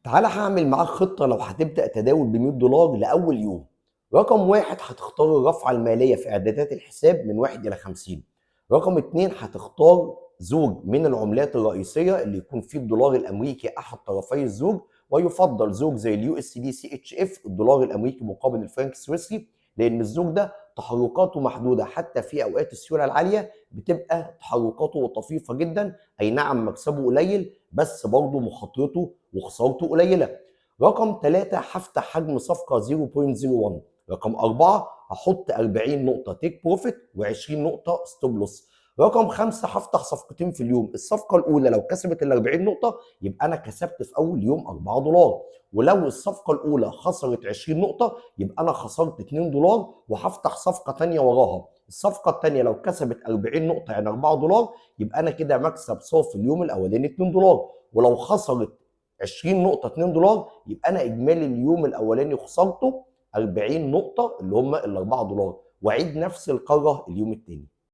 تعالَ هاعمل معاك خطة لو هتبدأ تداول ب$100 لأول يوم. رقم 1 هتختار الرافعة المالية في إعدادات الحساب من 1 إلى 50. رقم 2 هتختار زوج من العملات الرئيسية اللي يكون فيه الدولار الأمريكي أحد طرفي الزوج، ويُفضّل زوج زي الUSD CHF الدولار الأمريكي مقابل الفرنك السويسري، لأن الزوج ده تحركاته محدودة حتى في أوقات السيولة العالية بتبقى تحركاته طفيفة جدًا، أي نعم مكسبه قليل بس برضه مخاطرته وخسارته قليلة. رقم 3 هافتح حجم صفقة 0.01. رقم 4 هاحط 40 نقطة تيك بروفيت و20 نقطة ستوب لوس. رقم 5 هافتح صفقتين في اليوم، الصفقة الأولى لو كسبت ال 40 نقطة يبقى أنا كسبت في أول يوم $4، ولو الصفقة الأولى خسرت 20 نقطة يبقى أنا خسرت $2 وهافتح صفقة تانية وراها. الصفقة التانية لو كسبت 40 نقطة يعني $4 يبقى أنا كده مكسب صافي اليوم الأولاني $2، ولو خسرت 20 نقطة $2 يبقى أنا إجمالي اليوم الأولاني خسرته 40 نقطة اللي هم ال $4، وأعيد نفس القرة اليوم التاني.